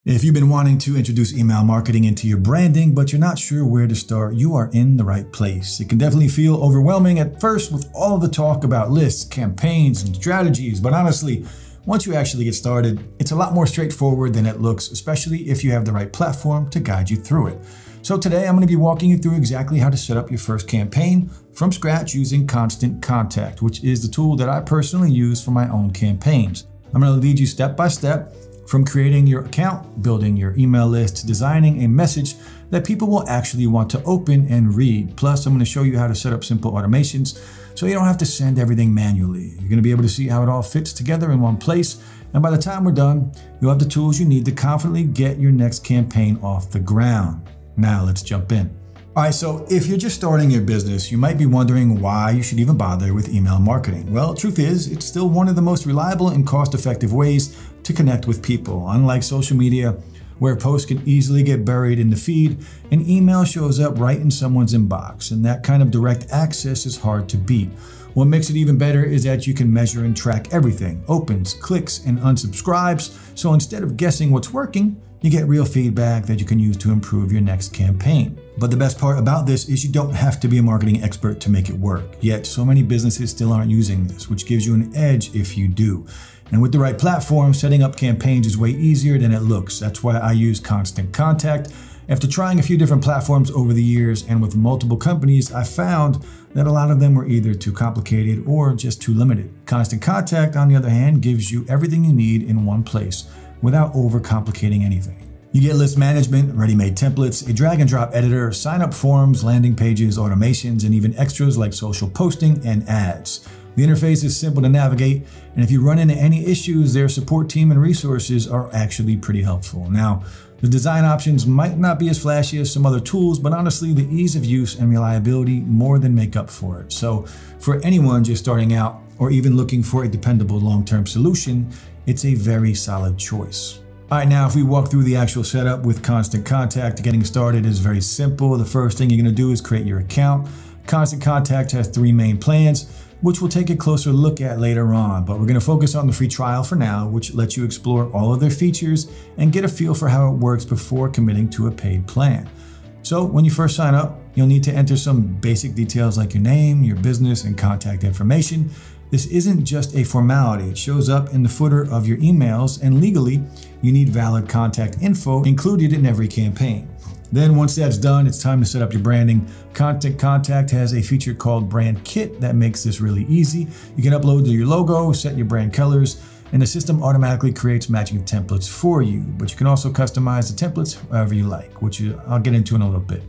If you've been wanting to introduce email marketing into your branding, but you're not sure where to start, you are in the right place. It can definitely feel overwhelming at first with all of the talk about lists, campaigns, and strategies, but honestly, once you actually get started, it's a lot more straightforward than it looks, especially if you have the right platform to guide you through it. So today I'm going to be walking you through exactly how to set up your first campaign from scratch using Constant Contact, which is the tool that I personally use for my own campaigns. I'm going to lead you step by step from creating your account, building your email list, to designing a message that people will actually want to open and read. Plus, I'm going to show you how to set up simple automations so you don't have to send everything manually. You're going to be able to see how it all fits together in one place. And by the time we're done, you'll have the tools you need to confidently get your next campaign off the ground. Now let's jump in. All right, so if you're just starting your business, you might be wondering why you should even bother with email marketing. Well, truth is, it's still one of the most reliable and cost-effective ways to connect with people. Unlike social media, where posts can easily get buried in the feed, an email shows up right in someone's inbox, and that kind of direct access is hard to beat. What makes it even better is that you can measure and track everything: opens, clicks, and unsubscribes. So instead of guessing what's working, you get real feedback that you can use to improve your next campaign. But the best part about this is you don't have to be a marketing expert to make it work. Yet so many businesses still aren't using this, which gives you an edge if you do. And with the right platform, setting up campaigns is way easier than it looks. That's why I use Constant Contact. After trying a few different platforms over the years and with multiple companies, I found that a lot of them were either too complicated or just too limited. Constant Contact, on the other hand, gives you everything you need in one place without overcomplicating anything. You get list management, ready-made templates, a drag and drop editor, sign-up forms, landing pages, automations, and even extras like social posting and ads. The interface is simple to navigate, and if you run into any issues, their support team and resources are actually pretty helpful. Now, the design options might not be as flashy as some other tools, but honestly, the ease of use and reliability more than make up for it. So for anyone just starting out or even looking for a dependable long-term solution, it's a very solid choice. All right, now if we walk through the actual setup with Constant Contact, getting started is very simple. The first thing you're going to do is create your account. Constant Contact has 3 main plans, which we'll take a closer look at later on, but we're going to focus on the free trial for now, which lets you explore all of their features and get a feel for how it works before committing to a paid plan. So when you first sign up, you'll need to enter some basic details like your name, your business, and contact information. This isn't just a formality. It shows up in the footer of your emails, and legally, you need valid contact info included in every campaign. Then once that's done, it's time to set up your branding. Constant Contact has a feature called Brand Kit that makes this really easy. You can upload your logo, set your brand colors, and the system automatically creates matching templates for you. But you can also customize the templates however you like, which I'll get into in a little bit.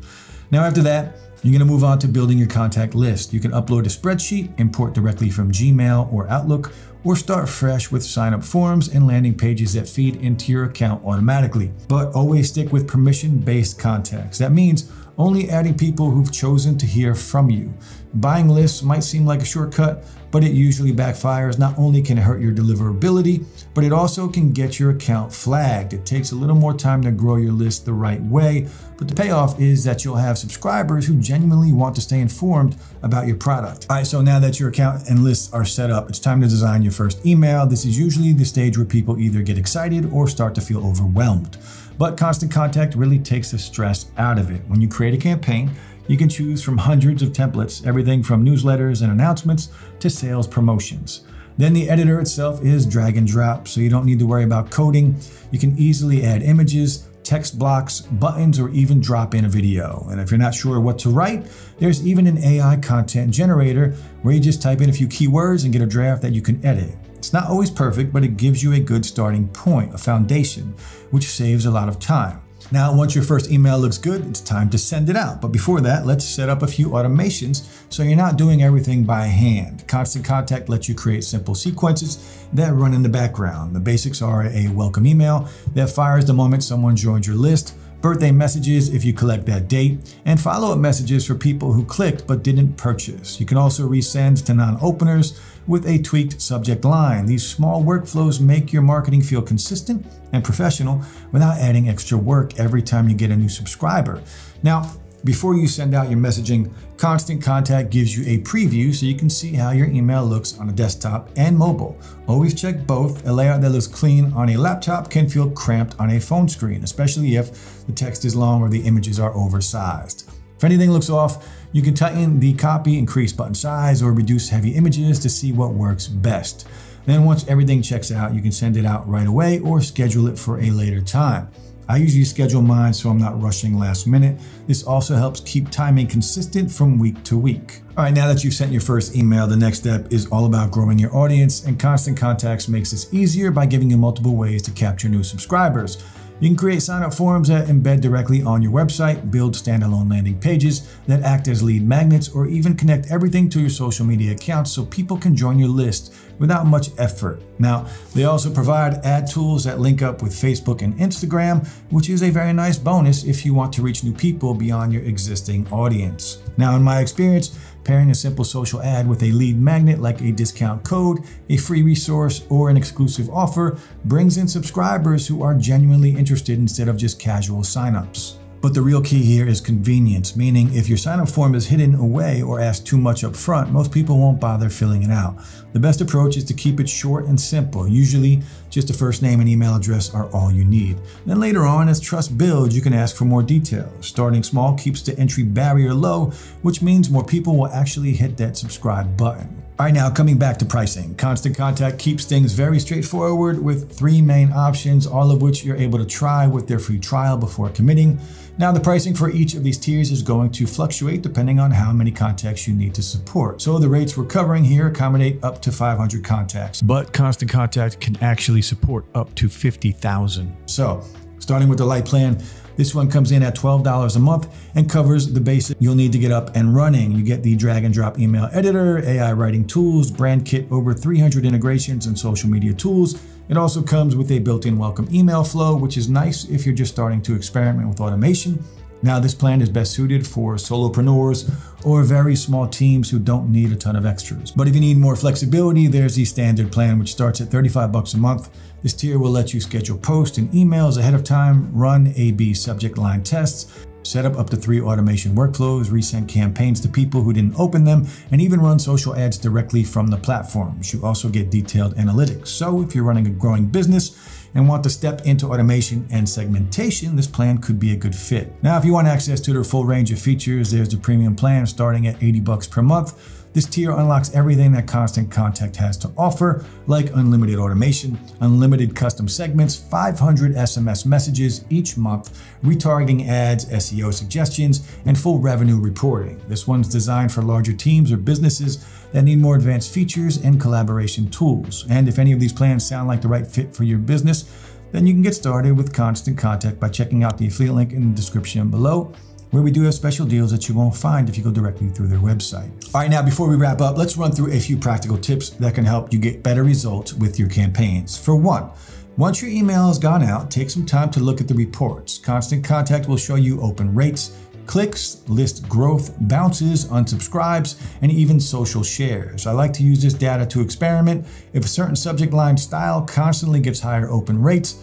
Now after that, you're going to move on to building your contact list. You can upload a spreadsheet, import directly from Gmail or Outlook, or start fresh with sign-up forms and landing pages that feed into your account automatically. But always stick with permission-based contacts. That means only adding people who've chosen to hear from you. Buying lists might seem like a shortcut, but it usually backfires. Not only can it hurt your deliverability, but it also can get your account flagged. It takes a little more time to grow your list the right way, but the payoff is that you'll have subscribers who genuinely want to stay informed about your product. All right, so now that your account and lists are set up, it's time to design your first email. This is usually the stage where people either get excited or start to feel overwhelmed. But Constant Contact really takes the stress out of it. When you create a campaign, you can choose from hundreds of templates, everything from newsletters and announcements to sales promotions. Then the editor itself is drag and drop, so you don't need to worry about coding. You can easily add images, text blocks, buttons, or even drop in a video. And if you're not sure what to write, there's even an AI content generator where you just type in a few keywords and get a draft that you can edit. It's not always perfect, but it gives you a good starting point, a foundation, which saves a lot of time. Now, once your first email looks good, it's time to send it out. But before that, let's set up a few automations so you're not doing everything by hand. Constant Contact lets you create simple sequences that run in the background. The basics are a welcome email that fires the moment someone joins your list, birthday messages if you collect that date, and follow-up messages for people who clicked but didn't purchase. You can also resend to non-openers with a tweaked subject line. These small workflows make your marketing feel consistent and professional without adding extra work every time you get a new subscriber. Now, Before you send out your messaging, Constant Contact gives you a preview so you can see how your email looks on a desktop and mobile. Always check both. A layout that looks clean on a laptop can feel cramped on a phone screen, especially if the text is long or the images are oversized. If anything looks off, you can tighten the copy, increase button size, or reduce heavy images to see what works best. Then once everything checks out, you can send it out right away or schedule it for a later time. I usually schedule mine so I'm not rushing last minute. This also helps keep timing consistent from week to week. All right, now that you've sent your first email, the next step is all about growing your audience, and Constant Contacts makes this easier by giving you multiple ways to capture new subscribers. You can create sign-up forms that embed directly on your website, build standalone landing pages that act as lead magnets, or even connect everything to your social media accounts so people can join your list without much effort. Now, they also provide ad tools that link up with Facebook and Instagram, which is a very nice bonus if you want to reach new people beyond your existing audience. Now, in my experience, pairing a simple social ad with a lead magnet like a discount code, a free resource, or an exclusive offer brings in subscribers who are genuinely interested instead of just casual signups. But the real key here is convenience, meaning if your sign-up form is hidden away or asks too much up front, most people won't bother filling it out. The best approach is to keep it short and simple. Usually, just a first name and email address are all you need. Then later on, as trust builds, you can ask for more details. Starting small keeps the entry barrier low, which means more people will actually hit that subscribe button. All right, now coming back to pricing, Constant Contact keeps things very straightforward with 3 main options, all of which you're able to try with their free trial before committing. Now, the pricing for each of these tiers is going to fluctuate depending on how many contacts you need to support. So the rates we're covering here accommodate up to 500 contacts, but Constant Contact can actually support up to 50,000. So starting with the light plan, this one comes in at $12 a month and covers the basic you'll need to get up and running. You get the drag and drop email editor, AI writing tools, brand kit, over 300 integrations and social media tools. It also comes with a built-in welcome email flow, which is nice if you're just starting to experiment with automation. Now, this plan is best suited for solopreneurs or very small teams who don't need a ton of extras. But if you need more flexibility, there's the standard plan, which starts at $35 a month. This tier will let you schedule posts and emails ahead of time, run A/B subject line tests, set up to 3 automation workflows, resend campaigns to people who didn't open them, and even run social ads directly from the platforms. You also get detailed analytics. So if you're running a growing business and want to step into automation and segmentation, this plan could be a good fit. Now, if you want access to their full range of features, there's the premium plan starting at $80 per month. This tier unlocks everything that Constant Contact has to offer, like unlimited automation, unlimited custom segments, 500 SMS messages each month, retargeting ads, SEO suggestions, and full revenue reporting. This one's designed for larger teams or businesses that need more advanced features and collaboration tools. And if any of these plans sound like the right fit for your business, then you can get started with Constant Contact by checking out the affiliate link in the description below, where we do have special deals that you won't find if you go directly through their website. All right, now before we wrap up, let's run through a few practical tips that can help you get better results with your campaigns. For one, once your email has gone out, take some time to look at the reports. Constant Contact will show you open rates, clicks, list growth, bounces, unsubscribes, and even social shares. I like to use this data to experiment. If a certain subject line style constantly gets higher open rates,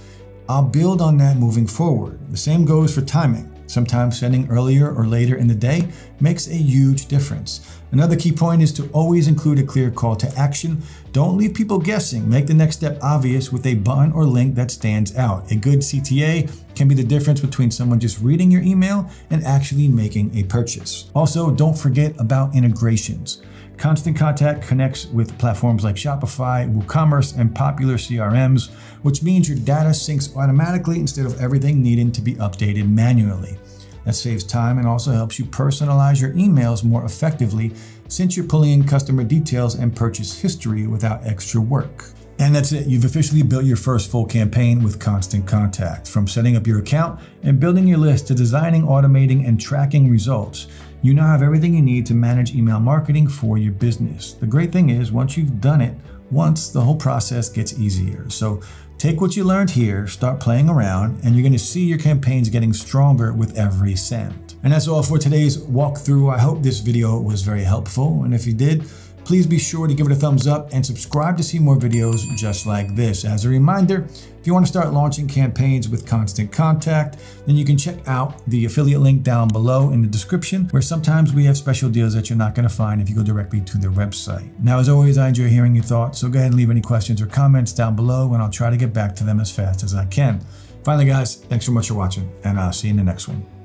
I'll build on that moving forward. The same goes for timing. Sometimes sending earlier or later in the day makes a huge difference. Another key point is to always include a clear call to action. Don't leave people guessing. Make the next step obvious with a button or link that stands out. A good CTA can be the difference between someone just reading your email and actually making a purchase. Also, don't forget about integrations. Constant Contact connects with platforms like Shopify, WooCommerce, and popular CRMs, which means your data syncs automatically instead of everything needing to be updated manually. That saves time and also helps you personalize your emails more effectively since you're pulling in customer details and purchase history without extra work. And that's it. You've officially built your first full campaign with Constant Contact. From setting up your account and building your list to designing, automating, and tracking results, you now have everything you need to manage email marketing for your business. The great thing is, once you've done it once, the whole process gets easier. So take what you learned here, start playing around, and you're going to see your campaigns getting stronger with every send. And that's all for today's walkthrough. I hope this video was very helpful. And if you did, please be sure to give it a thumbs up and subscribe to see more videos just like this. As a reminder, if you want to start launching campaigns with Constant Contact, then you can check out the affiliate link down below in the description, where sometimes we have special deals that you're not going to find if you go directly to their website. Now, as always, I enjoy hearing your thoughts, so go ahead and leave any questions or comments down below, and I'll try to get back to them as fast as I can. Finally, guys, thanks so much for watching, and I'll see you in the next one.